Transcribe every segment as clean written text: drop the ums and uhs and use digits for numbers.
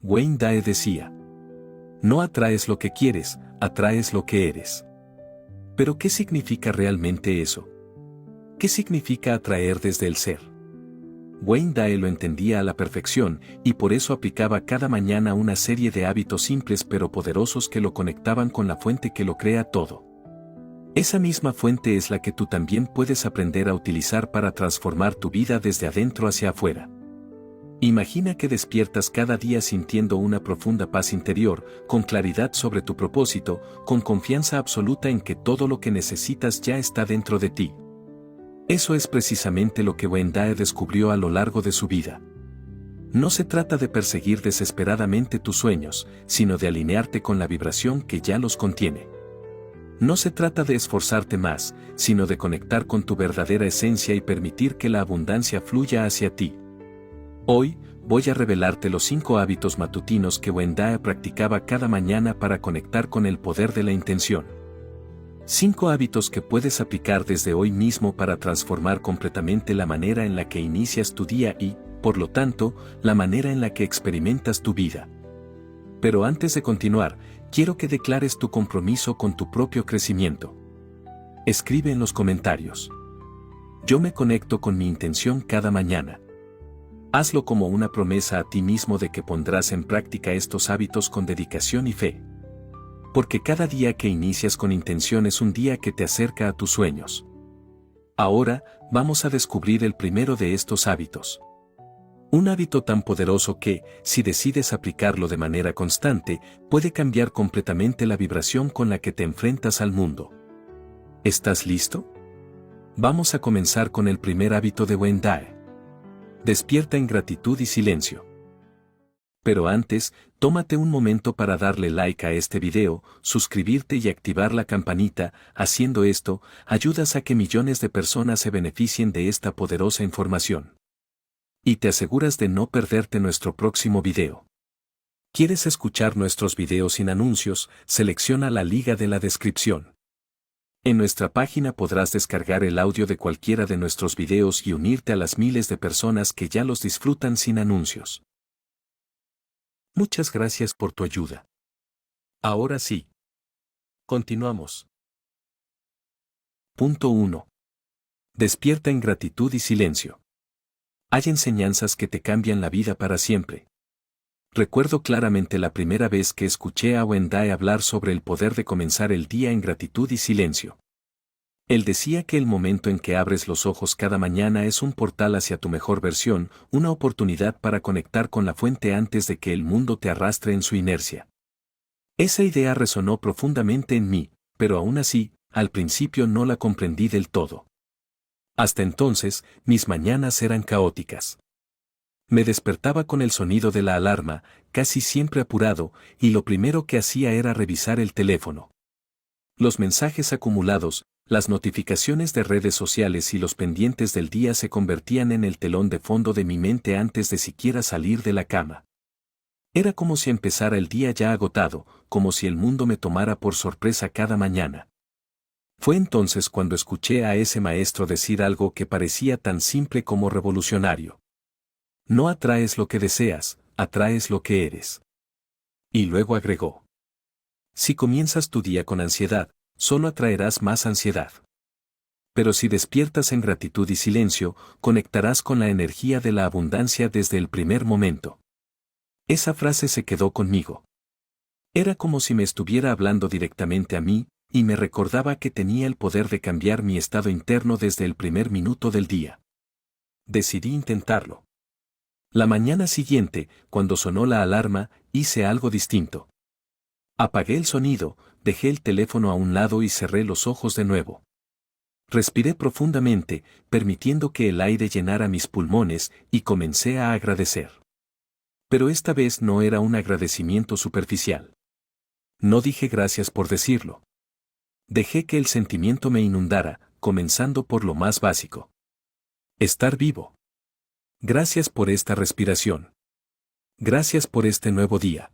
Wayne Dyer decía: no atraes lo que quieres, atraes lo que eres. Pero ¿qué significa realmente eso? ¿Qué significa atraer desde el ser? Wayne Dyer lo entendía a la perfección y por eso aplicaba cada mañana una serie de hábitos simples pero poderosos que lo conectaban con la fuente que lo crea todo. Esa misma fuente es la que tú también puedes aprender a utilizar para transformar tu vida desde adentro hacia afuera. Imagina que despiertas cada día sintiendo una profunda paz interior, con claridad sobre tu propósito, con confianza absoluta en que todo lo que necesitas ya está dentro de ti. Eso es precisamente lo que Wayne Dyer descubrió a lo largo de su vida. No se trata de perseguir desesperadamente tus sueños, sino de alinearte con la vibración que ya los contiene. No se trata de esforzarte más, sino de conectar con tu verdadera esencia y permitir que la abundancia fluya hacia ti. Hoy, voy a revelarte los 5 hábitos matutinos que Wayne Dyer practicaba cada mañana para conectar con el poder de la intención. 5 hábitos que puedes aplicar desde hoy mismo para transformar completamente la manera en la que inicias tu día y, por lo tanto, la manera en la que experimentas tu vida. Pero antes de continuar, quiero que declares tu compromiso con tu propio crecimiento. Escribe en los comentarios: yo me conecto con mi intención cada mañana. Hazlo como una promesa a ti mismo de que pondrás en práctica estos hábitos con dedicación y fe. Porque cada día que inicias con intención es un día que te acerca a tus sueños. Ahora, vamos a descubrir el primero de estos hábitos. Un hábito tan poderoso que, si decides aplicarlo de manera constante, puede cambiar completamente la vibración con la que te enfrentas al mundo. ¿Estás listo? Vamos a comenzar con el primer hábito de Wayne Dyer. Despierta en gratitud y silencio. Pero antes, tómate un momento para darle like a este video, suscribirte y activar la campanita. Haciendo esto, ayudas a que millones de personas se beneficien de esta poderosa información. Y te aseguras de no perderte nuestro próximo video. ¿Quieres escuchar nuestros videos sin anuncios? Selecciona la liga de la descripción. En nuestra página podrás descargar el audio de cualquiera de nuestros videos y unirte a las miles de personas que ya los disfrutan sin anuncios. Muchas gracias por tu ayuda. Ahora sí. Continuamos. Punto 1. Despierta en gratitud y silencio. Hay enseñanzas que te cambian la vida para siempre. Recuerdo claramente la primera vez que escuché a Wayne Dyer hablar sobre el poder de comenzar el día en gratitud y silencio. Él decía que el momento en que abres los ojos cada mañana es un portal hacia tu mejor versión, una oportunidad para conectar con la fuente antes de que el mundo te arrastre en su inercia. Esa idea resonó profundamente en mí, pero aún así, al principio no la comprendí del todo. Hasta entonces, mis mañanas eran caóticas. Me despertaba con el sonido de la alarma, casi siempre apurado, y lo primero que hacía era revisar el teléfono. Los mensajes acumulados, las notificaciones de redes sociales y los pendientes del día se convertían en el telón de fondo de mi mente antes de siquiera salir de la cama. Era como si empezara el día ya agotado, como si el mundo me tomara por sorpresa cada mañana. Fue entonces cuando escuché a ese maestro decir algo que parecía tan simple como revolucionario. No atraes lo que deseas, atraes lo que eres. Y luego agregó: si comienzas tu día con ansiedad, solo atraerás más ansiedad. Pero si despiertas en gratitud y silencio, conectarás con la energía de la abundancia desde el primer momento. Esa frase se quedó conmigo. Era como si me estuviera hablando directamente a mí, y me recordaba que tenía el poder de cambiar mi estado interno desde el primer minuto del día. Decidí intentarlo. La mañana siguiente, cuando sonó la alarma, hice algo distinto. Apagué el sonido, dejé el teléfono a un lado y cerré los ojos de nuevo. Respiré profundamente, permitiendo que el aire llenara mis pulmones, y comencé a agradecer. Pero esta vez no era un agradecimiento superficial. No dije gracias por decirlo. Dejé que el sentimiento me inundara, comenzando por lo más básico. Estar vivo. Gracias por esta respiración. Gracias por este nuevo día.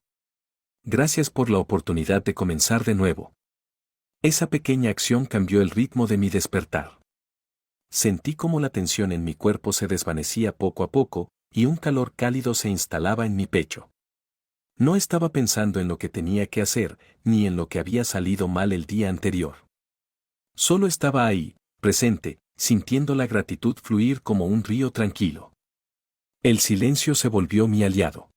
Gracias por la oportunidad de comenzar de nuevo. Esa pequeña acción cambió el ritmo de mi despertar. Sentí como la tensión en mi cuerpo se desvanecía poco a poco, y un calor cálido se instalaba en mi pecho. No estaba pensando en lo que tenía que hacer, ni en lo que había salido mal el día anterior. Solo estaba ahí, presente, sintiendo la gratitud fluir como un río tranquilo. El silencio se volvió mi aliado.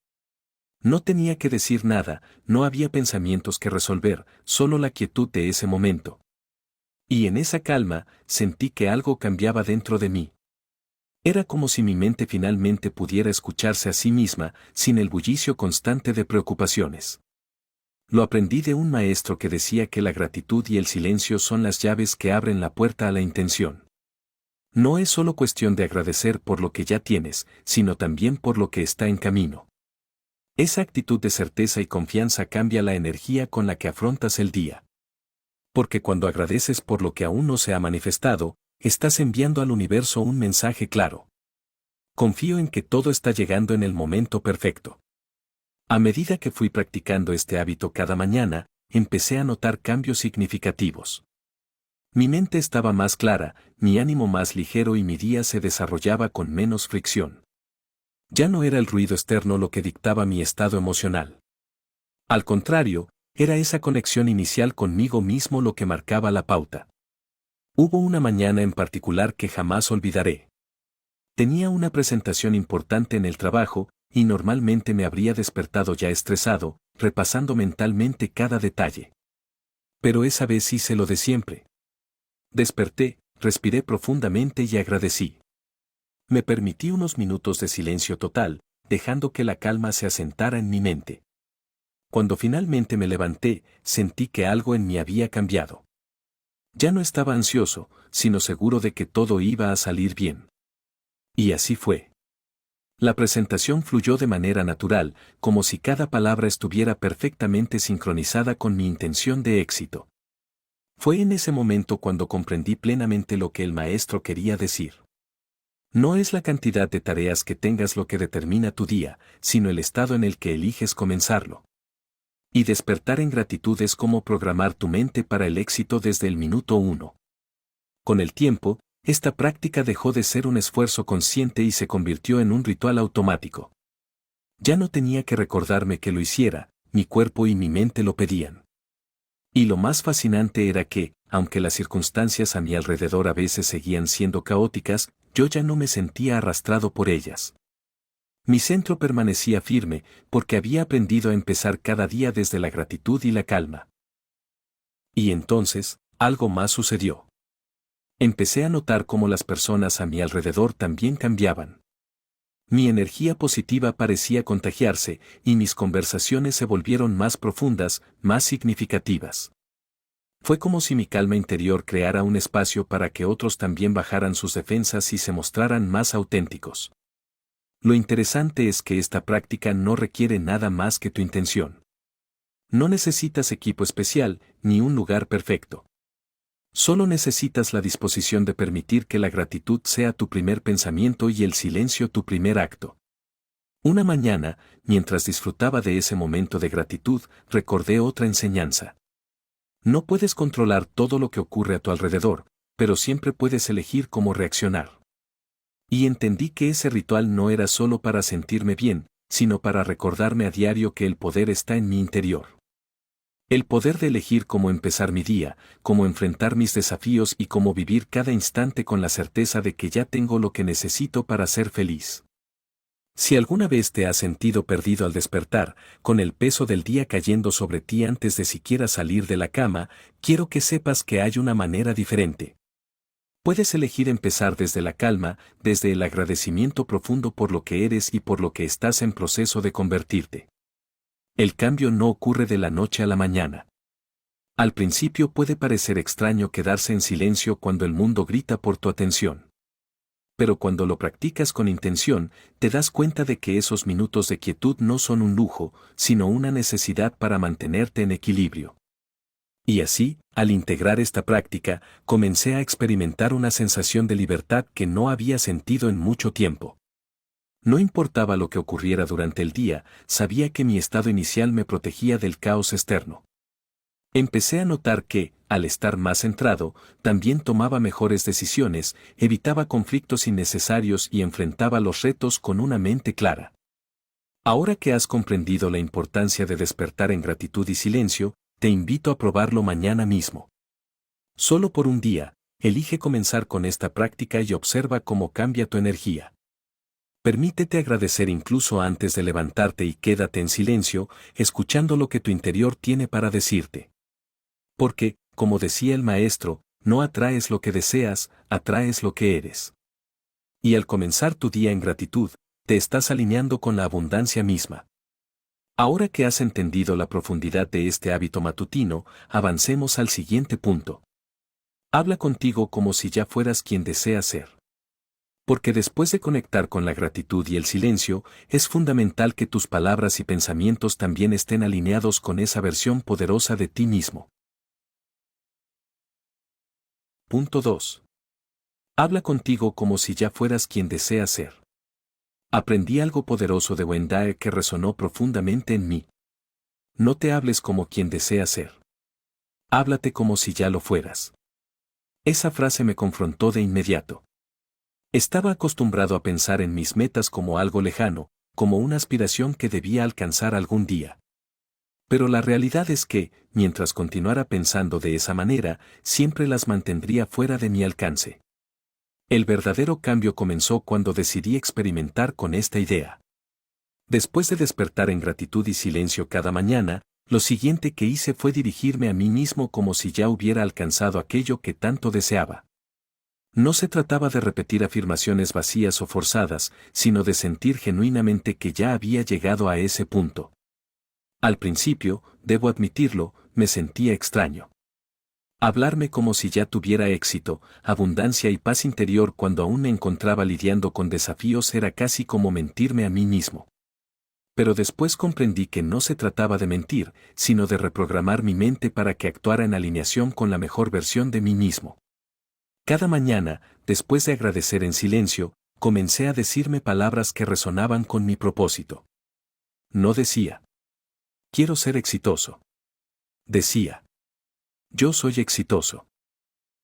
No tenía que decir nada, no había pensamientos que resolver, solo la quietud de ese momento. Y en esa calma, sentí que algo cambiaba dentro de mí. Era como si mi mente finalmente pudiera escucharse a sí misma, sin el bullicio constante de preocupaciones. Lo aprendí de un maestro que decía que la gratitud y el silencio son las llaves que abren la puerta a la intención. No es solo cuestión de agradecer por lo que ya tienes, sino también por lo que está en camino. Esa actitud de certeza y confianza cambia la energía con la que afrontas el día. Porque cuando agradeces por lo que aún no se ha manifestado, estás enviando al universo un mensaje claro. Confío en que todo está llegando en el momento perfecto. A medida que fui practicando este hábito cada mañana, empecé a notar cambios significativos. Mi mente estaba más clara, mi ánimo más ligero y mi día se desarrollaba con menos fricción. Ya no era el ruido externo lo que dictaba mi estado emocional. Al contrario, era esa conexión inicial conmigo mismo lo que marcaba la pauta. Hubo una mañana en particular que jamás olvidaré. Tenía una presentación importante en el trabajo, y normalmente me habría despertado ya estresado, repasando mentalmente cada detalle. Pero esa vez hice lo de siempre. Desperté, respiré profundamente y agradecí. Me permití unos minutos de silencio total, dejando que la calma se asentara en mi mente. Cuando finalmente me levanté, sentí que algo en mí había cambiado. Ya no estaba ansioso, sino seguro de que todo iba a salir bien. Y así fue. La presentación fluyó de manera natural, como si cada palabra estuviera perfectamente sincronizada con mi intención de éxito. Fue en ese momento cuando comprendí plenamente lo que el maestro quería decir. No es la cantidad de tareas que tengas lo que determina tu día, sino el estado en el que eliges comenzarlo. Y despertar en gratitud es como programar tu mente para el éxito desde el minuto 1. Con el tiempo, esta práctica dejó de ser un esfuerzo consciente y se convirtió en un ritual automático. Ya no tenía que recordarme que lo hiciera, mi cuerpo y mi mente lo pedían. Y lo más fascinante era que, aunque las circunstancias a mi alrededor a veces seguían siendo caóticas, yo ya no me sentía arrastrado por ellas. Mi centro permanecía firme, porque había aprendido a empezar cada día desde la gratitud y la calma. Y entonces, algo más sucedió. Empecé a notar cómo las personas a mi alrededor también cambiaban. Mi energía positiva parecía contagiarse, y mis conversaciones se volvieron más profundas, más significativas. Fue como si mi calma interior creara un espacio para que otros también bajaran sus defensas y se mostraran más auténticos. Lo interesante es que esta práctica no requiere nada más que tu intención. No necesitas equipo especial, ni un lugar perfecto. Solo necesitas la disposición de permitir que la gratitud sea tu primer pensamiento y el silencio tu primer acto. Una mañana, mientras disfrutaba de ese momento de gratitud, recordé otra enseñanza. No puedes controlar todo lo que ocurre a tu alrededor, pero siempre puedes elegir cómo reaccionar. Y entendí que ese ritual no era solo para sentirme bien, sino para recordarme a diario que el poder está en mi interior. El poder de elegir cómo empezar mi día, cómo enfrentar mis desafíos y cómo vivir cada instante con la certeza de que ya tengo lo que necesito para ser feliz. Si alguna vez te has sentido perdido al despertar, con el peso del día cayendo sobre ti antes de siquiera salir de la cama, quiero que sepas que hay una manera diferente. Puedes elegir empezar desde la calma, desde el agradecimiento profundo por lo que eres y por lo que estás en proceso de convertirte. El cambio no ocurre de la noche a la mañana. Al principio puede parecer extraño quedarse en silencio cuando el mundo grita por tu atención. Pero cuando lo practicas con intención, te das cuenta de que esos minutos de quietud no son un lujo, sino una necesidad para mantenerte en equilibrio. Y así, al integrar esta práctica, comencé a experimentar una sensación de libertad que no había sentido en mucho tiempo. No importaba lo que ocurriera durante el día, sabía que mi estado inicial me protegía del caos externo. Empecé a notar que, al estar más centrado, también tomaba mejores decisiones, evitaba conflictos innecesarios y enfrentaba los retos con una mente clara. Ahora que has comprendido la importancia de despertar en gratitud y silencio, te invito a probarlo mañana mismo. Solo por un día, elige comenzar con esta práctica y observa cómo cambia tu energía. Permítete agradecer incluso antes de levantarte y quédate en silencio, escuchando lo que tu interior tiene para decirte. Porque, como decía el maestro, no atraes lo que deseas, atraes lo que eres. Y al comenzar tu día en gratitud, te estás alineando con la abundancia misma. Ahora que has entendido la profundidad de este hábito matutino, avancemos al siguiente punto. Habla contigo como si ya fueras quien deseas ser. Porque después de conectar con la gratitud y el silencio, es fundamental que tus palabras y pensamientos también estén alineados con esa versión poderosa de ti mismo. Punto 2. Habla contigo como si ya fueras quien deseas ser. Aprendí algo poderoso de Wendae que resonó profundamente en mí. No te hables como quien deseas ser. Háblate como si ya lo fueras. Esa frase me confrontó de inmediato. Estaba acostumbrado a pensar en mis metas como algo lejano, como una aspiración que debía alcanzar algún día. Pero la realidad es que, mientras continuara pensando de esa manera, siempre las mantendría fuera de mi alcance. El verdadero cambio comenzó cuando decidí experimentar con esta idea. Después de despertar en gratitud y silencio cada mañana, lo siguiente que hice fue dirigirme a mí mismo como si ya hubiera alcanzado aquello que tanto deseaba. No se trataba de repetir afirmaciones vacías o forzadas, sino de sentir genuinamente que ya había llegado a ese punto. Al principio, debo admitirlo, me sentía extraño. Hablarme como si ya tuviera éxito, abundancia y paz interior cuando aún me encontraba lidiando con desafíos era casi como mentirme a mí mismo. Pero después comprendí que no se trataba de mentir, sino de reprogramar mi mente para que actuara en alineación con la mejor versión de mí mismo. Cada mañana, después de agradecer en silencio, comencé a decirme palabras que resonaban con mi propósito. No decía: quiero ser exitoso. Decía: yo soy exitoso.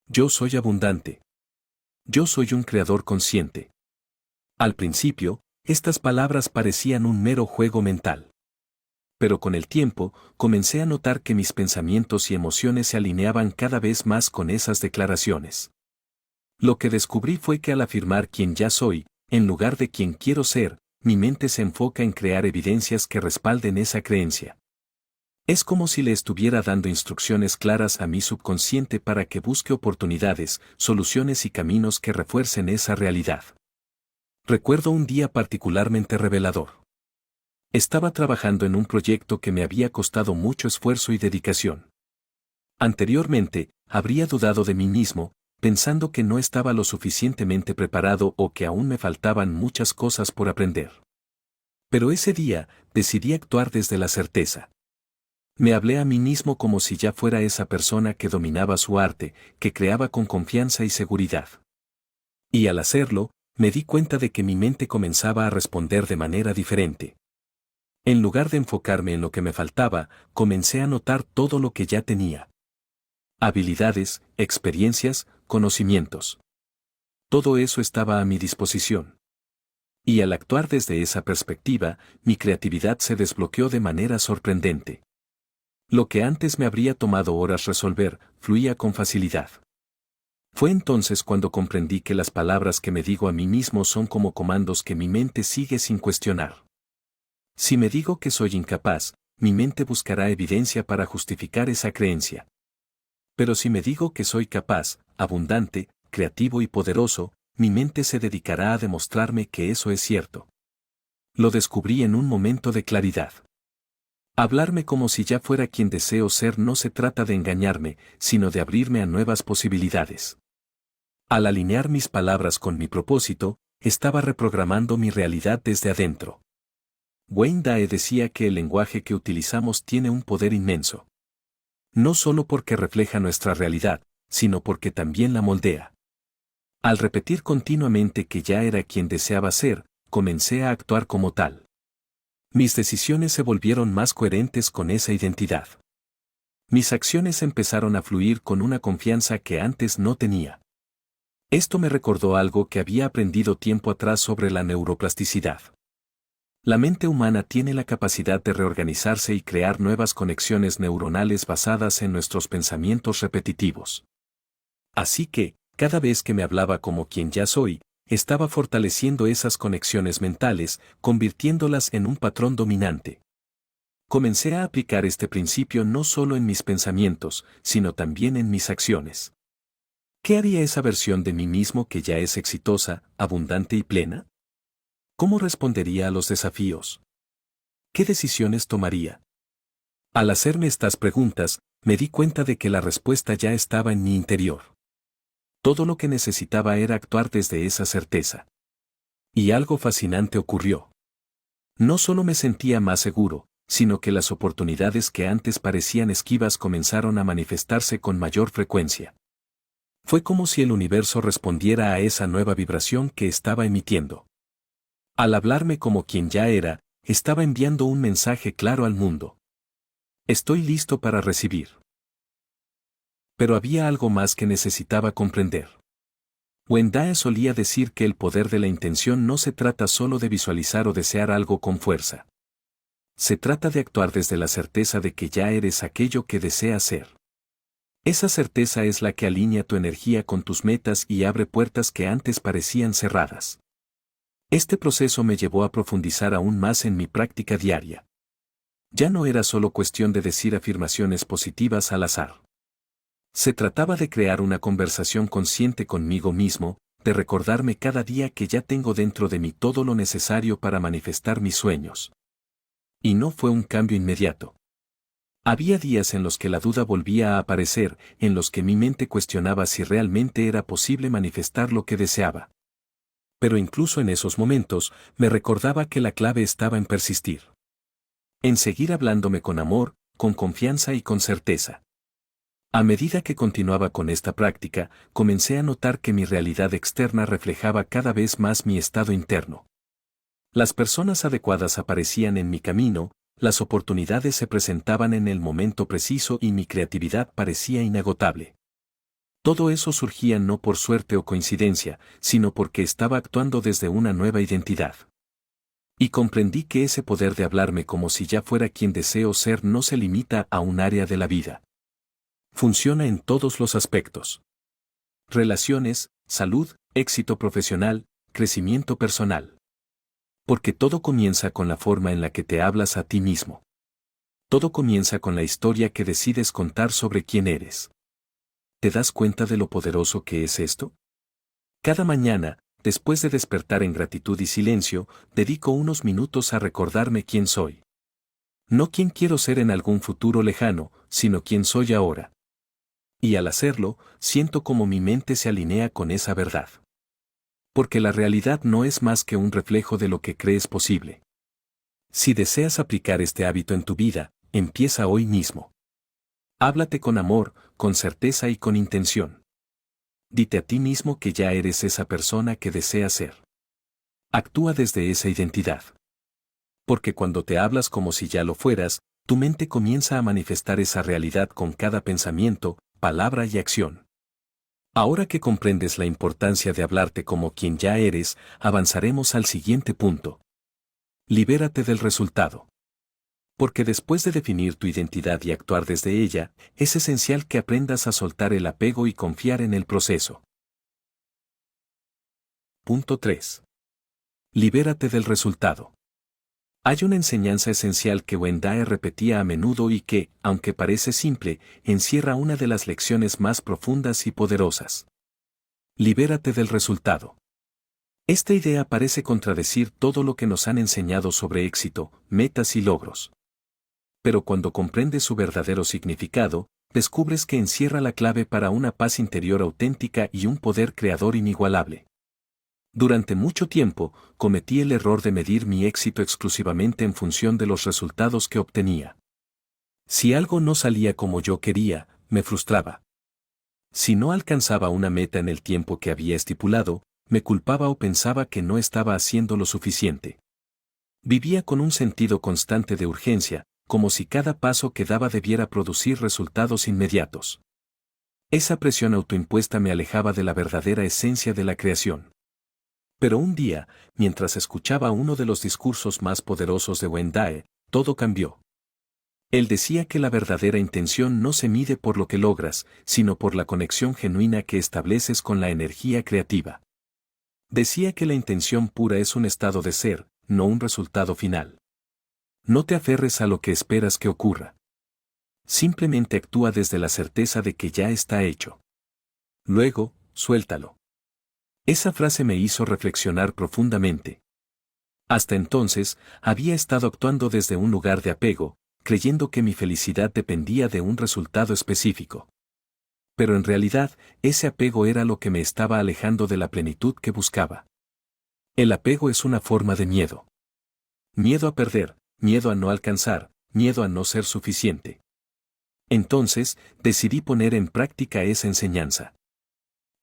Yo soy abundante. Yo soy un creador consciente. Al principio, estas palabras parecían un mero juego mental. Pero con el tiempo, comencé a notar que mis pensamientos y emociones se alineaban cada vez más con esas declaraciones. Lo que descubrí fue que al afirmar quién ya soy, en lugar de quien quiero ser, mi mente se enfoca en crear evidencias que respalden esa creencia. Es como si le estuviera dando instrucciones claras a mi subconsciente para que busque oportunidades, soluciones y caminos que refuercen esa realidad. Recuerdo un día particularmente revelador. Estaba trabajando en un proyecto que me había costado mucho esfuerzo y dedicación. Anteriormente, habría dudado de mí mismo, pensando que no estaba lo suficientemente preparado o que aún me faltaban muchas cosas por aprender. Pero ese día, decidí actuar desde la certeza. Me hablé a mí mismo como si ya fuera esa persona que dominaba su arte, que creaba con confianza y seguridad. Y al hacerlo, me di cuenta de que mi mente comenzaba a responder de manera diferente. En lugar de enfocarme en lo que me faltaba, comencé a notar todo lo que ya tenía. Habilidades, experiencias, conocimientos. Todo eso estaba a mi disposición. Y al actuar desde esa perspectiva, mi creatividad se desbloqueó de manera sorprendente. Lo que antes me habría tomado horas resolver, fluía con facilidad. Fue entonces cuando comprendí que las palabras que me digo a mí mismo son como comandos que mi mente sigue sin cuestionar. Si me digo que soy incapaz, mi mente buscará evidencia para justificar esa creencia. Pero si me digo que soy capaz, abundante, creativo y poderoso, mi mente se dedicará a demostrarme que eso es cierto. Lo descubrí en un momento de claridad. Hablarme como si ya fuera quien deseo ser no se trata de engañarme, sino de abrirme a nuevas posibilidades. Al alinear mis palabras con mi propósito, estaba reprogramando mi realidad desde adentro. Wayne Dyer decía que el lenguaje que utilizamos tiene un poder inmenso. No solo porque refleja nuestra realidad, sino porque también la moldea. Al repetir continuamente que ya era quien deseaba ser, comencé a actuar como tal. Mis decisiones se volvieron más coherentes con esa identidad. Mis acciones empezaron a fluir con una confianza que antes no tenía. Esto me recordó algo que había aprendido tiempo atrás sobre la neuroplasticidad. La mente humana tiene la capacidad de reorganizarse y crear nuevas conexiones neuronales basadas en nuestros pensamientos repetitivos. Así que, cada vez que me hablaba como quien ya soy, estaba fortaleciendo esas conexiones mentales, convirtiéndolas en un patrón dominante. Comencé a aplicar este principio no solo en mis pensamientos, sino también en mis acciones. ¿Qué haría esa versión de mí mismo que ya es exitosa, abundante y plena? ¿Cómo respondería a los desafíos? ¿Qué decisiones tomaría? Al hacerme estas preguntas, me di cuenta de que la respuesta ya estaba en mi interior. Todo lo que necesitaba era actuar desde esa certeza. Y algo fascinante ocurrió. No solo me sentía más seguro, sino que las oportunidades que antes parecían esquivas comenzaron a manifestarse con mayor frecuencia. Fue como si el universo respondiera a esa nueva vibración que estaba emitiendo. Al hablarme como quien ya era, estaba enviando un mensaje claro al mundo. Estoy listo para recibir. Pero había algo más que necesitaba comprender. Wendae solía decir que el poder de la intención no se trata solo de visualizar o desear algo con fuerza. Se trata de actuar desde la certeza de que ya eres aquello que deseas ser. Esa certeza es la que alinea tu energía con tus metas y abre puertas que antes parecían cerradas. Este proceso me llevó a profundizar aún más en mi práctica diaria. Ya no era solo cuestión de decir afirmaciones positivas al azar. Se trataba de crear una conversación consciente conmigo mismo, de recordarme cada día que ya tengo dentro de mí todo lo necesario para manifestar mis sueños. Y no fue un cambio inmediato. Había días en los que la duda volvía a aparecer, en los que mi mente cuestionaba si realmente era posible manifestar lo que deseaba. Pero incluso en esos momentos, me recordaba que la clave estaba en persistir. En seguir hablándome con amor, con confianza y con certeza. A medida que continuaba con esta práctica, comencé a notar que mi realidad externa reflejaba cada vez más mi estado interno. Las personas adecuadas aparecían en mi camino, las oportunidades se presentaban en el momento preciso y mi creatividad parecía inagotable. Todo eso surgía no por suerte o coincidencia, sino porque estaba actuando desde una nueva identidad. Y comprendí que ese poder de hablarme como si ya fuera quien deseo ser no se limita a un área de la vida. Funciona en todos los aspectos. Relaciones, salud, éxito profesional, crecimiento personal. Porque todo comienza con la forma en la que te hablas a ti mismo. Todo comienza con la historia que decides contar sobre quién eres. ¿Te das cuenta de lo poderoso que es esto? Cada mañana, después de despertar en gratitud y silencio, dedico unos minutos a recordarme quién soy. No quién quiero ser en algún futuro lejano, sino quién soy ahora. Y al hacerlo, siento como mi mente se alinea con esa verdad. Porque la realidad no es más que un reflejo de lo que crees posible. Si deseas aplicar este hábito en tu vida, empieza hoy mismo. Háblate con amor, con certeza y con intención. Dite a ti mismo que ya eres esa persona que deseas ser. Actúa desde esa identidad. Porque cuando te hablas como si ya lo fueras, tu mente comienza a manifestar esa realidad con cada pensamiento, palabra y acción. Ahora que comprendes la importancia de hablarte como quien ya eres, avanzaremos al siguiente punto. Libérate del resultado. Porque después de definir tu identidad y actuar desde ella, es esencial que aprendas a soltar el apego y confiar en el proceso. Punto 3. Libérate del resultado. Hay una enseñanza esencial que Wendae repetía a menudo y que, aunque parece simple, encierra una de las lecciones más profundas y poderosas. Libérate del resultado. Esta idea parece contradecir todo lo que nos han enseñado sobre éxito, metas y logros. Pero cuando comprendes su verdadero significado, descubres que encierra la clave para una paz interior auténtica y un poder creador inigualable. Durante mucho tiempo, cometí el error de medir mi éxito exclusivamente en función de los resultados que obtenía. Si algo no salía como yo quería, me frustraba. Si no alcanzaba una meta en el tiempo que había estipulado, me culpaba o pensaba que no estaba haciendo lo suficiente. Vivía con un sentido constante de urgencia, como si cada paso que daba debiera producir resultados inmediatos. Esa presión autoimpuesta me alejaba de la verdadera esencia de la creación. Pero un día, mientras escuchaba uno de los discursos más poderosos de Wayne Dyer, todo cambió. Él decía que la verdadera intención no se mide por lo que logras, sino por la conexión genuina que estableces con la energía creativa. Decía que la intención pura es un estado de ser, no un resultado final. No te aferres a lo que esperas que ocurra. Simplemente actúa desde la certeza de que ya está hecho. Luego, suéltalo. Esa frase me hizo reflexionar profundamente. Hasta entonces, había estado actuando desde un lugar de apego, creyendo que mi felicidad dependía de un resultado específico. Pero en realidad, ese apego era lo que me estaba alejando de la plenitud que buscaba. El apego es una forma de miedo. Miedo a perder, miedo a no alcanzar, miedo a no ser suficiente. Entonces, decidí poner en práctica esa enseñanza.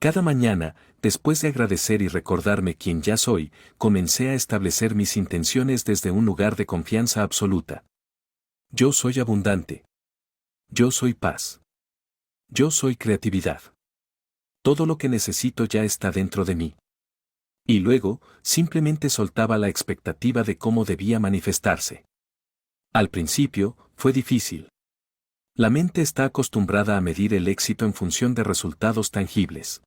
Cada mañana, después de agradecer y recordarme quién ya soy, comencé a establecer mis intenciones desde un lugar de confianza absoluta. Yo soy abundante. Yo soy paz. Yo soy creatividad. Todo lo que necesito ya está dentro de mí. Y luego, simplemente soltaba la expectativa de cómo debía manifestarse. Al principio, fue difícil. La mente está acostumbrada a medir el éxito en función de resultados tangibles.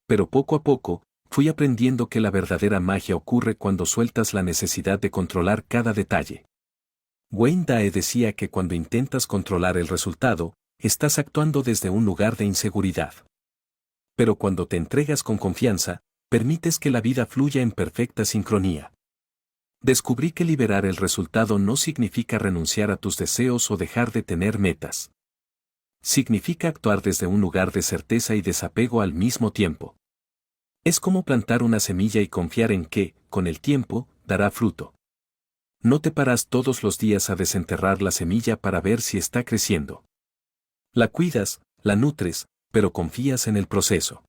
Pero poco a poco, fui aprendiendo que la verdadera magia ocurre cuando sueltas la necesidad de controlar cada detalle. Wayne Dyer decía que cuando intentas controlar el resultado, estás actuando desde un lugar de inseguridad. Pero cuando te entregas con confianza, permites que la vida fluya en perfecta sincronía. Descubrí que liberar el resultado no significa renunciar a tus deseos o dejar de tener metas. Significa actuar desde un lugar de certeza y desapego al mismo tiempo. Es como plantar una semilla y confiar en que, con el tiempo, dará fruto. No te paras todos los días a desenterrar la semilla para ver si está creciendo. La cuidas, la nutres, pero confías en el proceso.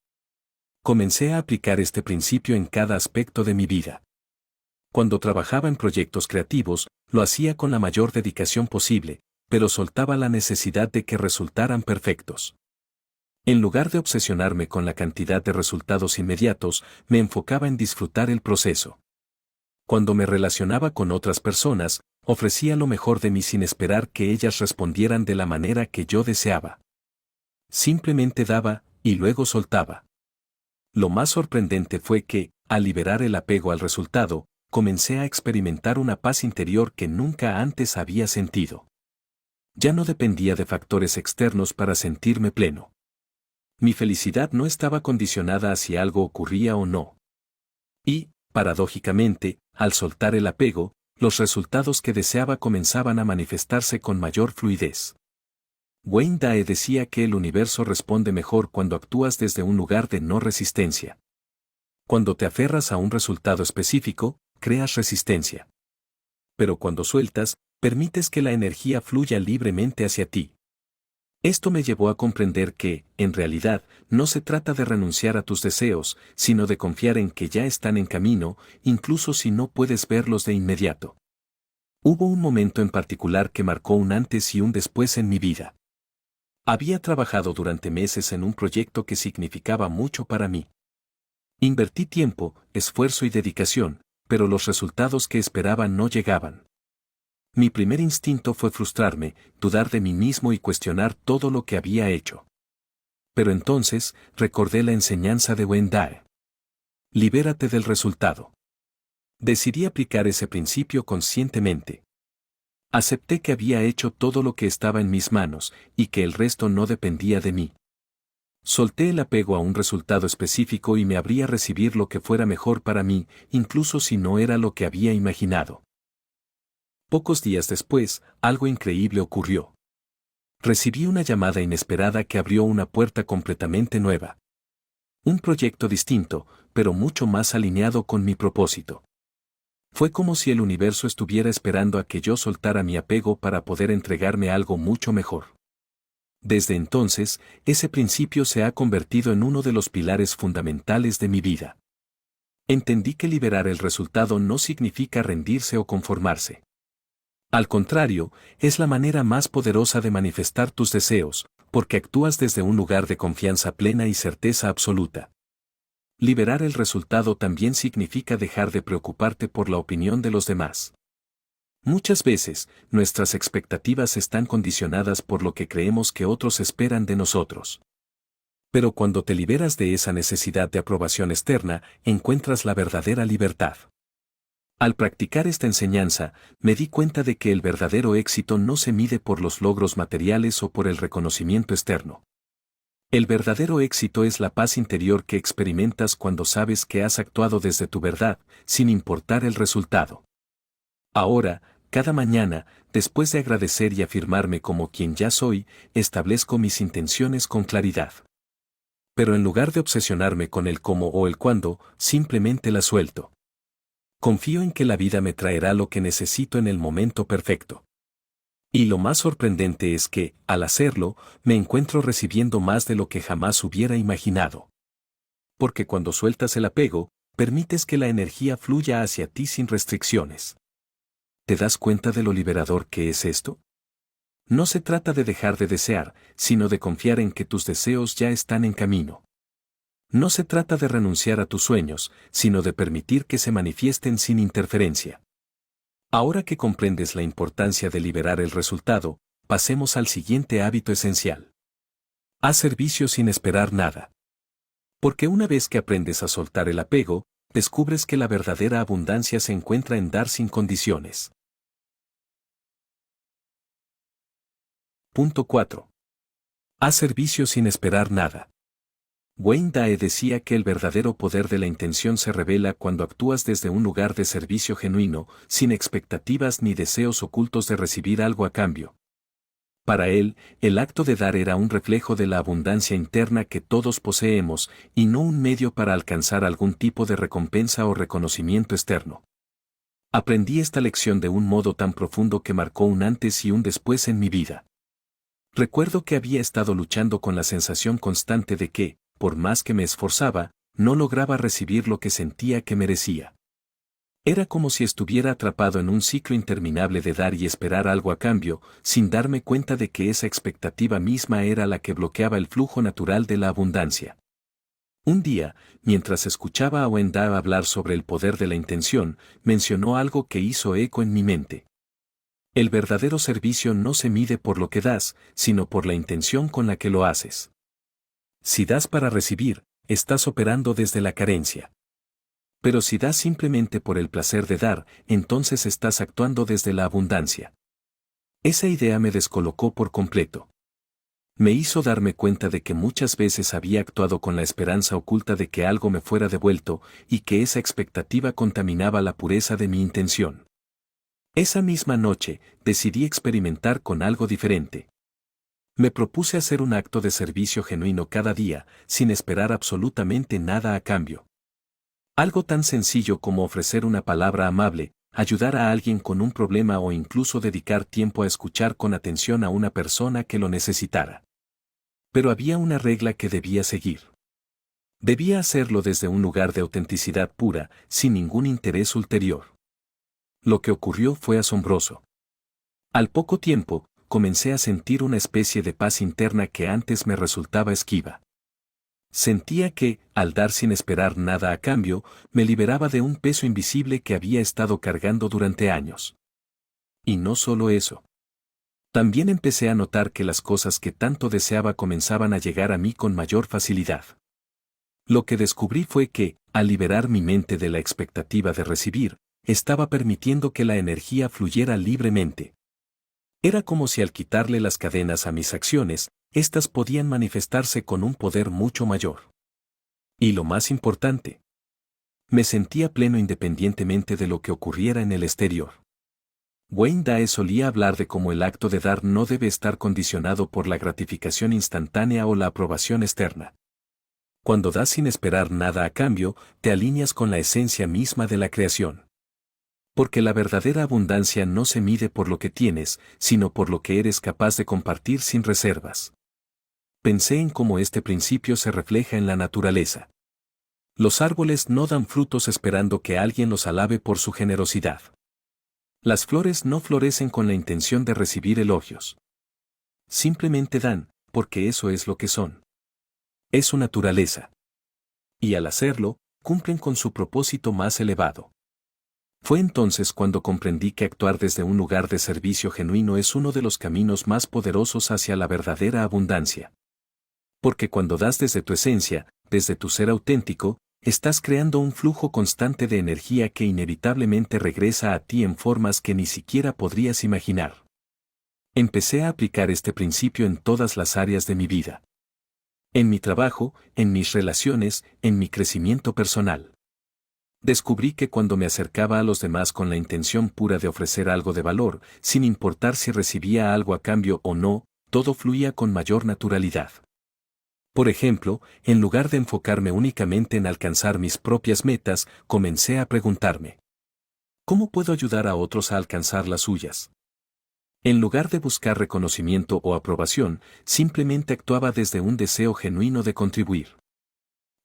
Comencé a aplicar este principio en cada aspecto de mi vida. Cuando trabajaba en proyectos creativos, lo hacía con la mayor dedicación posible, pero soltaba la necesidad de que resultaran perfectos. En lugar de obsesionarme con la cantidad de resultados inmediatos, me enfocaba en disfrutar el proceso. Cuando me relacionaba con otras personas, ofrecía lo mejor de mí sin esperar que ellas respondieran de la manera que yo deseaba. Simplemente daba, y luego soltaba. Lo más sorprendente fue que, al liberar el apego al resultado, comencé a experimentar una paz interior que nunca antes había sentido. Ya no dependía de factores externos para sentirme pleno. Mi felicidad no estaba condicionada a si algo ocurría o no. Y, paradójicamente, al soltar el apego, los resultados que deseaba comenzaban a manifestarse con mayor fluidez. Wayne Dyer decía que el universo responde mejor cuando actúas desde un lugar de no resistencia. Cuando te aferras a un resultado específico, creas resistencia. Pero cuando sueltas, permites que la energía fluya libremente hacia ti. Esto me llevó a comprender que, en realidad, no se trata de renunciar a tus deseos, sino de confiar en que ya están en camino, incluso si no puedes verlos de inmediato. Hubo un momento en particular que marcó un antes y un después en mi vida. Había trabajado durante meses en un proyecto que significaba mucho para mí. Invertí tiempo, esfuerzo y dedicación, pero los resultados que esperaba no llegaban. Mi primer instinto fue frustrarme, dudar de mí mismo y cuestionar todo lo que había hecho. Pero entonces, recordé la enseñanza de Wayne Dyer. Libérate del resultado. Decidí aplicar ese principio conscientemente. Acepté que había hecho todo lo que estaba en mis manos, y que el resto no dependía de mí. Solté el apego a un resultado específico y me abrí a recibir lo que fuera mejor para mí, incluso si no era lo que había imaginado. Pocos días después, algo increíble ocurrió. Recibí una llamada inesperada que abrió una puerta completamente nueva. Un proyecto distinto, pero mucho más alineado con mi propósito. Fue como si el universo estuviera esperando a que yo soltara mi apego para poder entregarme algo mucho mejor. Desde entonces, ese principio se ha convertido en uno de los pilares fundamentales de mi vida. Entendí que liberar el resultado no significa rendirse o conformarse. Al contrario, es la manera más poderosa de manifestar tus deseos, porque actúas desde un lugar de confianza plena y certeza absoluta. Liberar el resultado también significa dejar de preocuparte por la opinión de los demás. Muchas veces, nuestras expectativas están condicionadas por lo que creemos que otros esperan de nosotros. Pero cuando te liberas de esa necesidad de aprobación externa, encuentras la verdadera libertad. Al practicar esta enseñanza, me di cuenta de que el verdadero éxito no se mide por los logros materiales o por el reconocimiento externo. El verdadero éxito es la paz interior que experimentas cuando sabes que has actuado desde tu verdad, sin importar el resultado. Ahora, cada mañana, después de agradecer y afirmarme como quien ya soy, establezco mis intenciones con claridad. Pero en lugar de obsesionarme con el cómo o el cuándo, simplemente la suelto. Confío en que la vida me traerá lo que necesito en el momento perfecto. Y lo más sorprendente es que, al hacerlo, me encuentro recibiendo más de lo que jamás hubiera imaginado. Porque cuando sueltas el apego, permites que la energía fluya hacia ti sin restricciones. ¿Te das cuenta de lo liberador que es esto? No se trata de dejar de desear, sino de confiar en que tus deseos ya están en camino. No se trata de renunciar a tus sueños, sino de permitir que se manifiesten sin interferencia. Ahora que comprendes la importancia de liberar el resultado, pasemos al siguiente hábito esencial. Haz servicio sin esperar nada. Porque una vez que aprendes a soltar el apego, descubres que la verdadera abundancia se encuentra en dar sin condiciones. Punto 4. Haz servicio sin esperar nada. Wayne Dyer decía que el verdadero poder de la intención se revela cuando actúas desde un lugar de servicio genuino, sin expectativas ni deseos ocultos de recibir algo a cambio. Para él, el acto de dar era un reflejo de la abundancia interna que todos poseemos, y no un medio para alcanzar algún tipo de recompensa o reconocimiento externo. Aprendí esta lección de un modo tan profundo que marcó un antes y un después en mi vida. Recuerdo que había estado luchando con la sensación constante de que, por más que me esforzaba, no lograba recibir lo que sentía que merecía. Era como si estuviera atrapado en un ciclo interminable de dar y esperar algo a cambio, sin darme cuenta de que esa expectativa misma era la que bloqueaba el flujo natural de la abundancia. Un día, mientras escuchaba a Wendell hablar sobre el poder de la intención, mencionó algo que hizo eco en mi mente. El verdadero servicio no se mide por lo que das, sino por la intención con la que lo haces. Si das para recibir, estás operando desde la carencia. Pero si das simplemente por el placer de dar, entonces estás actuando desde la abundancia. Esa idea me descolocó por completo. Me hizo darme cuenta de que muchas veces había actuado con la esperanza oculta de que algo me fuera devuelto, y que esa expectativa contaminaba la pureza de mi intención. Esa misma noche, decidí experimentar con algo diferente. Me propuse hacer un acto de servicio genuino cada día, sin esperar absolutamente nada a cambio. Algo tan sencillo como ofrecer una palabra amable, ayudar a alguien con un problema o incluso dedicar tiempo a escuchar con atención a una persona que lo necesitara. Pero había una regla que debía seguir. Debía hacerlo desde un lugar de autenticidad pura, sin ningún interés ulterior. Lo que ocurrió fue asombroso. Al poco tiempo, comencé a sentir una especie de paz interna que antes me resultaba esquiva. Sentía que, al dar sin esperar nada a cambio, me liberaba de un peso invisible que había estado cargando durante años. Y no solo eso. También empecé a notar que las cosas que tanto deseaba comenzaban a llegar a mí con mayor facilidad. Lo que descubrí fue que, al liberar mi mente de la expectativa de recibir, estaba permitiendo que la energía fluyera libremente. Era como si al quitarle las cadenas a mis acciones, éstas podían manifestarse con un poder mucho mayor. Y lo más importante, me sentía pleno independientemente de lo que ocurriera en el exterior. Wayne Dyer solía hablar de cómo el acto de dar no debe estar condicionado por la gratificación instantánea o la aprobación externa. Cuando das sin esperar nada a cambio, te alineas con la esencia misma de la creación. Porque la verdadera abundancia no se mide por lo que tienes, sino por lo que eres capaz de compartir sin reservas. Pensé en cómo este principio se refleja en la naturaleza. Los árboles no dan frutos esperando que alguien los alabe por su generosidad. Las flores no florecen con la intención de recibir elogios. Simplemente dan, porque eso es lo que son. Es su naturaleza. Y al hacerlo, cumplen con su propósito más elevado. Fue entonces cuando comprendí que actuar desde un lugar de servicio genuino es uno de los caminos más poderosos hacia la verdadera abundancia. Porque cuando das desde tu esencia, desde tu ser auténtico, estás creando un flujo constante de energía que inevitablemente regresa a ti en formas que ni siquiera podrías imaginar. Empecé a aplicar este principio en todas las áreas de mi vida. En mi trabajo, en mis relaciones, en mi crecimiento personal. Descubrí que cuando me acercaba a los demás con la intención pura de ofrecer algo de valor, sin importar si recibía algo a cambio o no, todo fluía con mayor naturalidad. Por ejemplo, en lugar de enfocarme únicamente en alcanzar mis propias metas, comencé a preguntarme: ¿cómo puedo ayudar a otros a alcanzar las suyas? En lugar de buscar reconocimiento o aprobación, simplemente actuaba desde un deseo genuino de contribuir.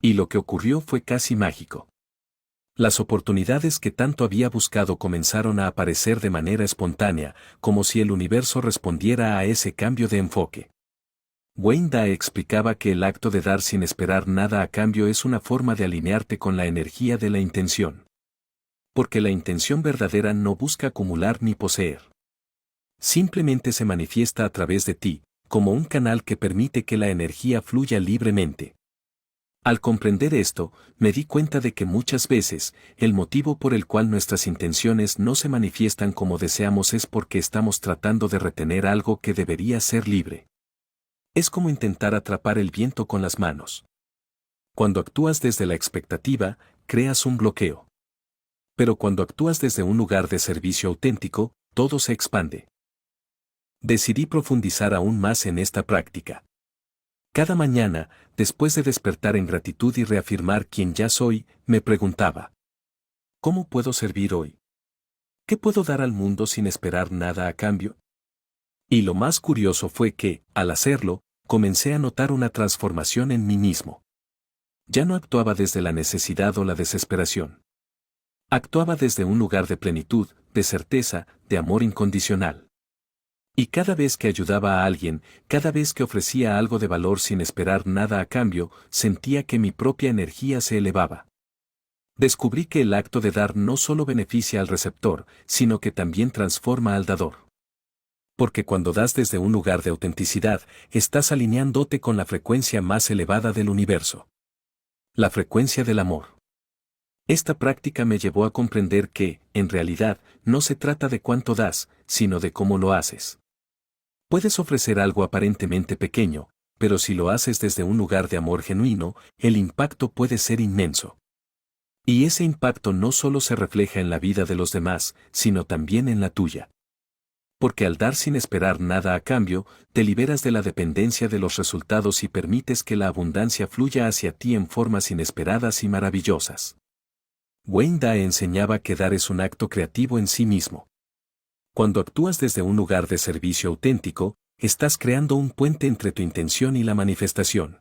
Y lo que ocurrió fue casi mágico. Las oportunidades que tanto había buscado comenzaron a aparecer de manera espontánea, como si el universo respondiera a ese cambio de enfoque. Wayne Dyer explicaba que el acto de dar sin esperar nada a cambio es una forma de alinearte con la energía de la intención. Porque la intención verdadera no busca acumular ni poseer. Simplemente se manifiesta a través de ti, como un canal que permite que la energía fluya libremente. Al comprender esto, me di cuenta de que muchas veces, el motivo por el cual nuestras intenciones no se manifiestan como deseamos es porque estamos tratando de retener algo que debería ser libre. Es como intentar atrapar el viento con las manos. Cuando actúas desde la expectativa, creas un bloqueo. Pero cuando actúas desde un lugar de servicio auténtico, todo se expande. Decidí profundizar aún más en esta práctica. Cada mañana, después de despertar en gratitud y reafirmar quién ya soy, me preguntaba: ¿cómo puedo servir hoy? ¿Qué puedo dar al mundo sin esperar nada a cambio? Y lo más curioso fue que, al hacerlo, comencé a notar una transformación en mí mismo. Ya no actuaba desde la necesidad o la desesperación. Actuaba desde un lugar de plenitud, de certeza, de amor incondicional. Y cada vez que ayudaba a alguien, cada vez que ofrecía algo de valor sin esperar nada a cambio, sentía que mi propia energía se elevaba. Descubrí que el acto de dar no solo beneficia al receptor, sino que también transforma al dador. Porque cuando das desde un lugar de autenticidad, estás alineándote con la frecuencia más elevada del universo. La frecuencia del amor. Esta práctica me llevó a comprender que, en realidad, no se trata de cuánto das, sino de cómo lo haces. Puedes ofrecer algo aparentemente pequeño, pero si lo haces desde un lugar de amor genuino, el impacto puede ser inmenso. Y ese impacto no solo se refleja en la vida de los demás, sino también en la tuya. Porque al dar sin esperar nada a cambio, te liberas de la dependencia de los resultados y permites que la abundancia fluya hacia ti en formas inesperadas y maravillosas. Wayne Dyer enseñaba que dar es un acto creativo en sí mismo. Cuando actúas desde un lugar de servicio auténtico, estás creando un puente entre tu intención y la manifestación.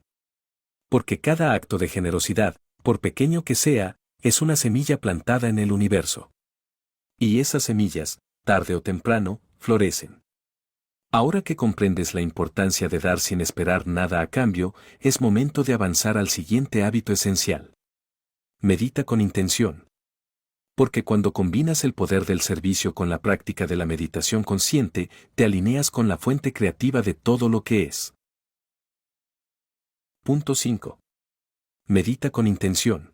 Porque cada acto de generosidad, por pequeño que sea, es una semilla plantada en el universo. Y esas semillas, tarde o temprano, florecen. Ahora que comprendes la importancia de dar sin esperar nada a cambio, es momento de avanzar al siguiente hábito esencial. Medita con intención. Porque cuando combinas el poder del servicio con la práctica de la meditación consciente, te alineas con la fuente creativa de todo lo que es. Punto 5. Medita con intención.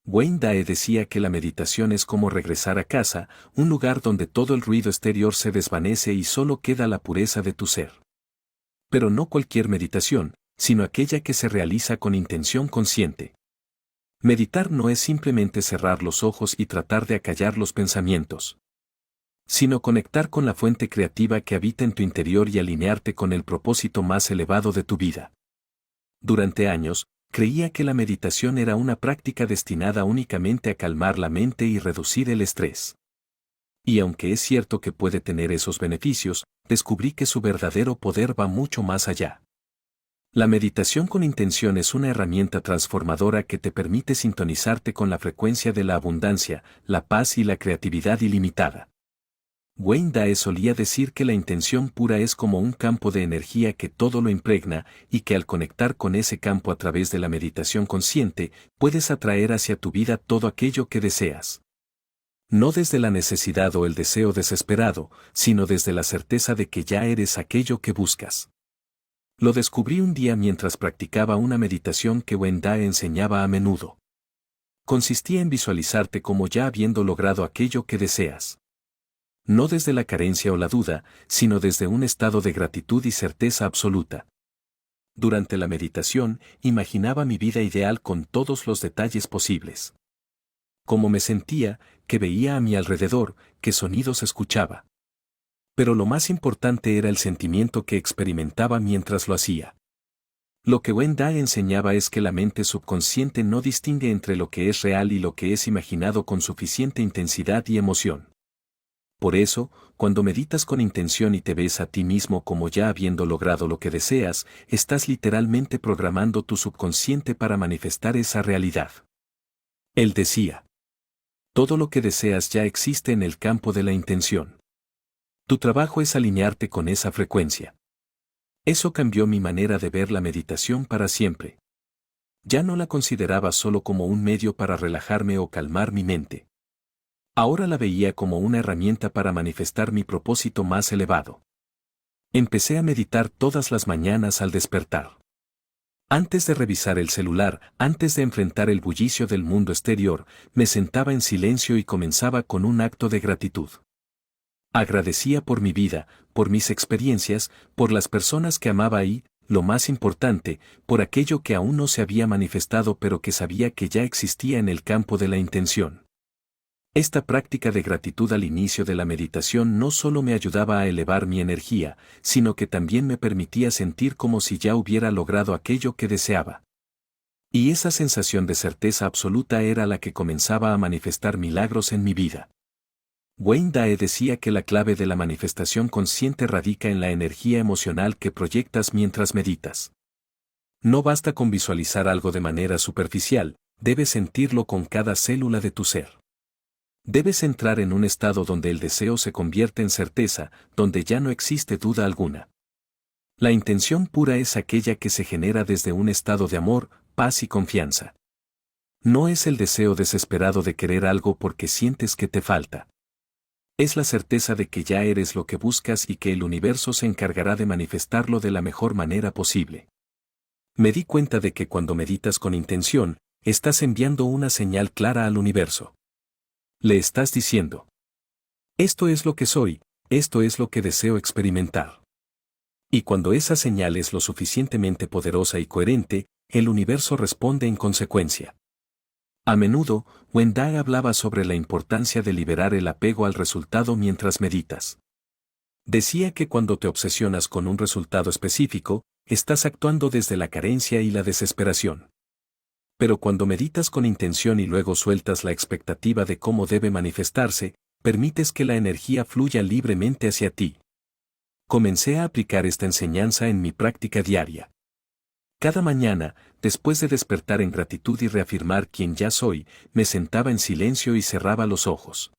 Wayne Dyer decía que la meditación es como regresar a casa, un lugar donde todo el ruido exterior se desvanece y solo queda la pureza de tu ser. Pero no cualquier meditación, sino aquella que se realiza con intención consciente. Meditar no es simplemente cerrar los ojos y tratar de acallar los pensamientos, sino conectar con la fuente creativa que habita en tu interior y alinearte con el propósito más elevado de tu vida. Durante años, creía que la meditación era una práctica destinada únicamente a calmar la mente y reducir el estrés. Y aunque es cierto que puede tener esos beneficios, descubrí que su verdadero poder va mucho más allá. La meditación con intención es una herramienta transformadora que te permite sintonizarte con la frecuencia de la abundancia, la paz y la creatividad ilimitada. Wayne Dyer solía decir que la intención pura es como un campo de energía que todo lo impregna y que al conectar con ese campo a través de la meditación consciente, puedes atraer hacia tu vida todo aquello que deseas. No desde la necesidad o el deseo desesperado, sino desde la certeza de que ya eres aquello que buscas. Lo descubrí un día mientras practicaba una meditación que Wayne Dyer enseñaba a menudo. Consistía en visualizarte como ya habiendo logrado aquello que deseas. No desde la carencia o la duda, sino desde un estado de gratitud y certeza absoluta. Durante la meditación, imaginaba mi vida ideal con todos los detalles posibles. Cómo me sentía, qué veía a mi alrededor, qué sonidos escuchaba. Pero lo más importante era el sentimiento que experimentaba mientras lo hacía. Lo que Wayne Dyer enseñaba es que la mente subconsciente no distingue entre lo que es real y lo que es imaginado con suficiente intensidad y emoción. Por eso, cuando meditas con intención y te ves a ti mismo como ya habiendo logrado lo que deseas, estás literalmente programando tu subconsciente para manifestar esa realidad. Él decía: todo lo que deseas ya existe en el campo de la intención. Tu trabajo es alinearte con esa frecuencia. Eso cambió mi manera de ver la meditación para siempre. Ya no la consideraba solo como un medio para relajarme o calmar mi mente. Ahora la veía como una herramienta para manifestar mi propósito más elevado. Empecé a meditar todas las mañanas al despertar. Antes de revisar el celular, antes de enfrentar el bullicio del mundo exterior, me sentaba en silencio y comenzaba con un acto de gratitud. Agradecía por mi vida, por mis experiencias, por las personas que amaba y, lo más importante, por aquello que aún no se había manifestado pero que sabía que ya existía en el campo de la intención. Esta práctica de gratitud al inicio de la meditación no solo me ayudaba a elevar mi energía, sino que también me permitía sentir como si ya hubiera logrado aquello que deseaba. Y esa sensación de certeza absoluta era la que comenzaba a manifestar milagros en mi vida. Wayne Dyer decía que la clave de la manifestación consciente radica en la energía emocional que proyectas mientras meditas. No basta con visualizar algo de manera superficial, debes sentirlo con cada célula de tu ser. Debes entrar en un estado donde el deseo se convierte en certeza, donde ya no existe duda alguna. La intención pura es aquella que se genera desde un estado de amor, paz y confianza. No es el deseo desesperado de querer algo porque sientes que te falta. Es la certeza de que ya eres lo que buscas y que el universo se encargará de manifestarlo de la mejor manera posible. Me di cuenta de que cuando meditas con intención, estás enviando una señal clara al universo. Le estás diciendo: esto es lo que soy, esto es lo que deseo experimentar. Y cuando esa señal es lo suficientemente poderosa y coherente, el universo responde en consecuencia. A menudo, Wayne Dyer hablaba sobre la importancia de liberar el apego al resultado mientras meditas. Decía que cuando te obsesionas con un resultado específico, estás actuando desde la carencia y la desesperación. Pero cuando meditas con intención y luego sueltas la expectativa de cómo debe manifestarse, permites que la energía fluya libremente hacia ti. Comencé a aplicar esta enseñanza en mi práctica diaria. Cada mañana, después de despertar en gratitud y reafirmar quién ya soy, me sentaba en silencio y cerraba los ojos.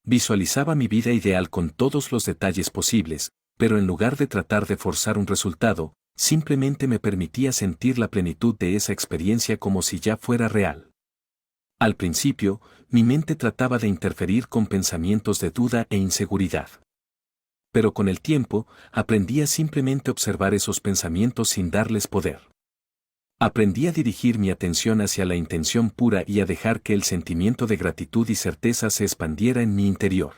Visualizaba mi vida ideal con todos los detalles posibles, pero en lugar de tratar de forzar un resultado, simplemente me permitía sentir la plenitud de esa experiencia como si ya fuera real. Al principio, mi mente trataba de interferir con pensamientos de duda e inseguridad. Pero con el tiempo, aprendí a simplemente observar esos pensamientos sin darles poder. Aprendí a dirigir mi atención hacia la intención pura y a dejar que el sentimiento de gratitud y certeza se expandiera en mi interior.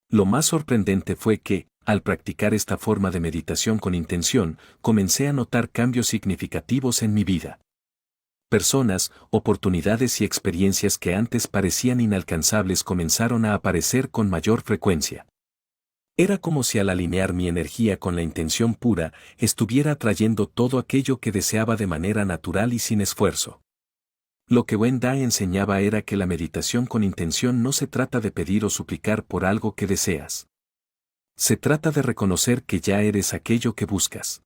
Lo más sorprendente fue que, al practicar esta forma de meditación con intención, comencé a notar cambios significativos en mi vida. Personas, oportunidades y experiencias que antes parecían inalcanzables comenzaron a aparecer con mayor frecuencia. Era como si al alinear mi energía con la intención pura, estuviera atrayendo todo aquello que deseaba de manera natural y sin esfuerzo. Lo que Wayne Dyer enseñaba era que la meditación con intención no se trata de pedir o suplicar por algo que deseas. Se trata de reconocer que ya eres aquello que buscas.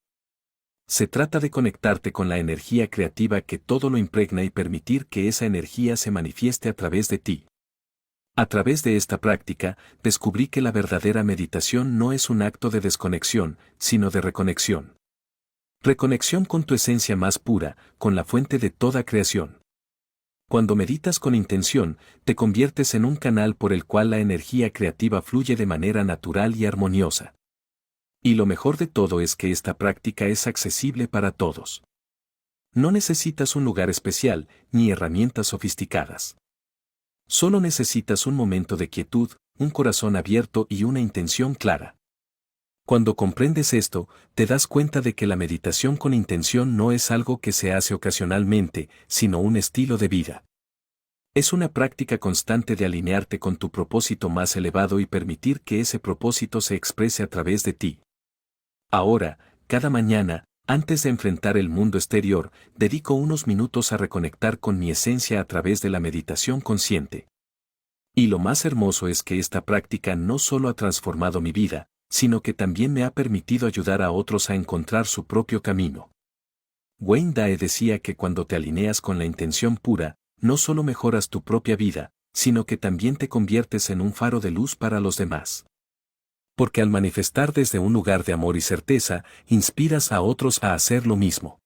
Se trata de conectarte con la energía creativa que todo lo impregna y permitir que esa energía se manifieste a través de ti. A través de esta práctica, descubrí que la verdadera meditación no es un acto de desconexión, sino de reconexión. Reconexión con tu esencia más pura, con la fuente de toda creación. Cuando meditas con intención, te conviertes en un canal por el cual la energía creativa fluye de manera natural y armoniosa. Y lo mejor de todo es que esta práctica es accesible para todos. No necesitas un lugar especial, ni herramientas sofisticadas. Solo necesitas un momento de quietud, un corazón abierto y una intención clara. Cuando comprendes esto, te das cuenta de que la meditación con intención no es algo que se hace ocasionalmente, sino un estilo de vida. Es una práctica constante de alinearte con tu propósito más elevado y permitir que ese propósito se exprese a través de ti. Ahora, cada mañana, antes de enfrentar el mundo exterior, dedico unos minutos a reconectar con mi esencia a través de la meditación consciente. Y lo más hermoso es que esta práctica no solo ha transformado mi vida, sino que también me ha permitido ayudar a otros a encontrar su propio camino. Wayne Dyer decía que cuando te alineas con la intención pura, no solo mejoras tu propia vida, sino que también te conviertes en un faro de luz para los demás. Porque al manifestar desde un lugar de amor y certeza, inspiras a otros a hacer lo mismo.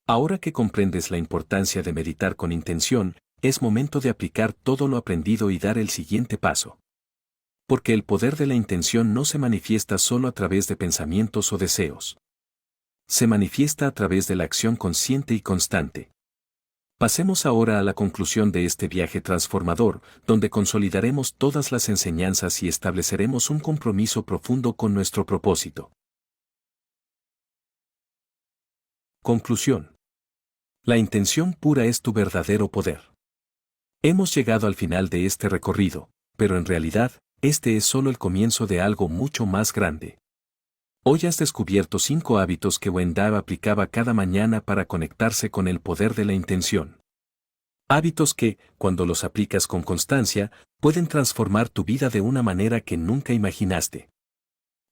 Ahora que comprendes la importancia de meditar con intención, es momento de aplicar todo lo aprendido y dar el siguiente paso. Porque el poder de la intención no se manifiesta solo a través de pensamientos o deseos. Se manifiesta a través de la acción consciente y constante. Pasemos ahora a la conclusión de este viaje transformador, donde consolidaremos todas las enseñanzas y estableceremos un compromiso profundo con nuestro propósito. Conclusión. La intención pura es tu verdadero poder. Hemos llegado al final de este recorrido, pero en realidad, este es solo el comienzo de algo mucho más grande. Hoy has descubierto 5 hábitos que Wayne Dyer aplicaba cada mañana para conectarse con el poder de la intención. Hábitos que, cuando los aplicas con constancia, pueden transformar tu vida de una manera que nunca imaginaste.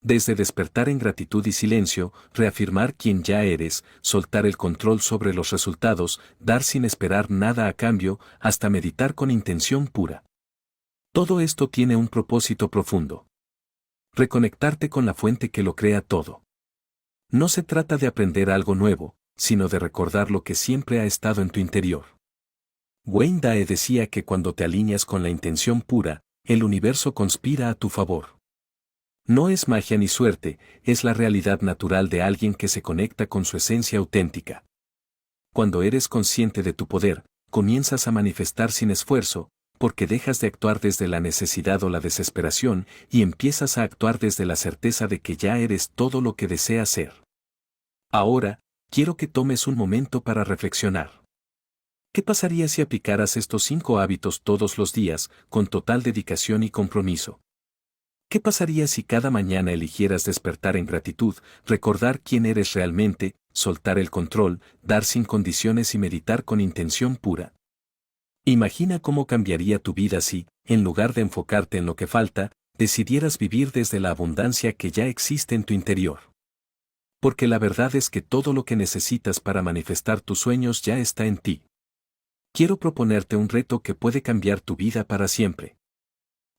Desde despertar en gratitud y silencio, reafirmar quién ya eres, soltar el control sobre los resultados, dar sin esperar nada a cambio, hasta meditar con intención pura. Todo esto tiene un propósito profundo. Reconectarte con la fuente que lo crea todo. No se trata de aprender algo nuevo, sino de recordar lo que siempre ha estado en tu interior. Wayne Dyer decía que cuando te alineas con la intención pura, el universo conspira a tu favor. No es magia ni suerte, es la realidad natural de alguien que se conecta con su esencia auténtica. Cuando eres consciente de tu poder, comienzas a manifestar sin esfuerzo, porque dejas de actuar desde la necesidad o la desesperación y empiezas a actuar desde la certeza de que ya eres todo lo que deseas ser. Ahora, quiero que tomes un momento para reflexionar. ¿Qué pasaría si aplicaras estos 5 hábitos todos los días, con total dedicación y compromiso? ¿Qué pasaría si cada mañana eligieras despertar en gratitud, recordar quién eres realmente, soltar el control, dar sin condiciones y meditar con intención pura? Imagina cómo cambiaría tu vida si, en lugar de enfocarte en lo que falta, decidieras vivir desde la abundancia que ya existe en tu interior. Porque la verdad es que todo lo que necesitas para manifestar tus sueños ya está en ti. Quiero proponerte un reto que puede cambiar tu vida para siempre.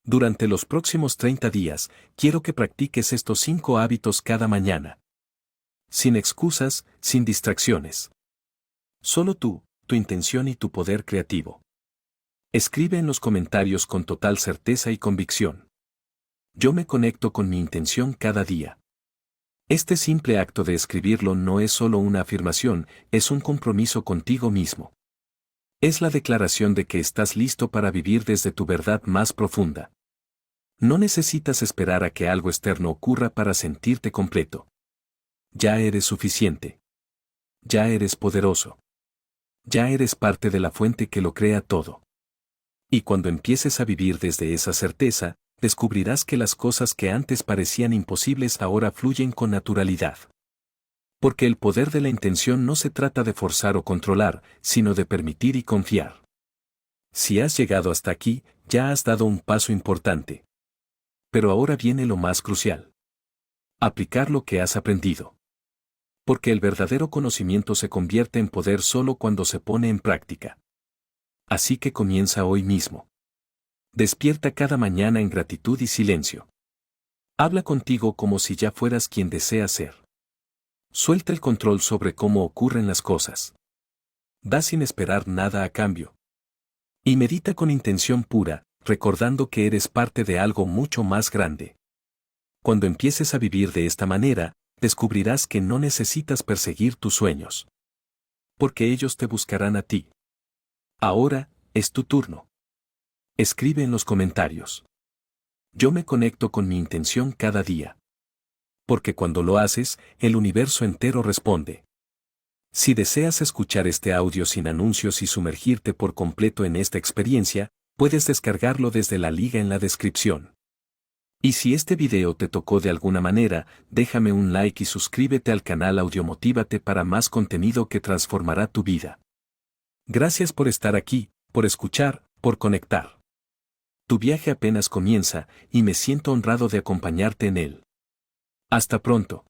Durante los próximos 30 días, quiero que practiques estos 5 hábitos cada mañana. Sin excusas, sin distracciones. Solo tú, tu intención y tu poder creativo. Escribe en los comentarios con total certeza y convicción. Yo me conecto con mi intención cada día. Este simple acto de escribirlo no es solo una afirmación, es un compromiso contigo mismo. Es la declaración de que estás listo para vivir desde tu verdad más profunda. No necesitas esperar a que algo externo ocurra para sentirte completo. Ya eres suficiente. Ya eres poderoso. Ya eres parte de la fuente que lo crea todo. Y cuando empieces a vivir desde esa certeza, descubrirás que las cosas que antes parecían imposibles ahora fluyen con naturalidad. Porque el poder de la intención no se trata de forzar o controlar, sino de permitir y confiar. Si has llegado hasta aquí, ya has dado un paso importante. Pero ahora viene lo más crucial. Aplicar lo que has aprendido. Porque el verdadero conocimiento se convierte en poder solo cuando se pone en práctica. Así que comienza hoy mismo. Despierta cada mañana en gratitud y silencio. Habla contigo como si ya fueras quien deseas ser. Suelta el control sobre cómo ocurren las cosas. Da sin esperar nada a cambio. Y medita con intención pura, recordando que eres parte de algo mucho más grande. Cuando empieces a vivir de esta manera, descubrirás que no necesitas perseguir tus sueños. Porque ellos te buscarán a ti. Ahora, es tu turno. Escribe en los comentarios. Yo me conecto con mi intención cada día. Porque cuando lo haces, el universo entero responde. Si deseas escuchar este audio sin anuncios y sumergirte por completo en esta experiencia, puedes descargarlo desde la liga en la descripción. Y si este video te tocó de alguna manera, déjame un like y suscríbete al canal Audiomotívate para más contenido que transformará tu vida. Gracias por estar aquí, por escuchar, por conectar. Tu viaje apenas comienza, y me siento honrado de acompañarte en él. Hasta pronto.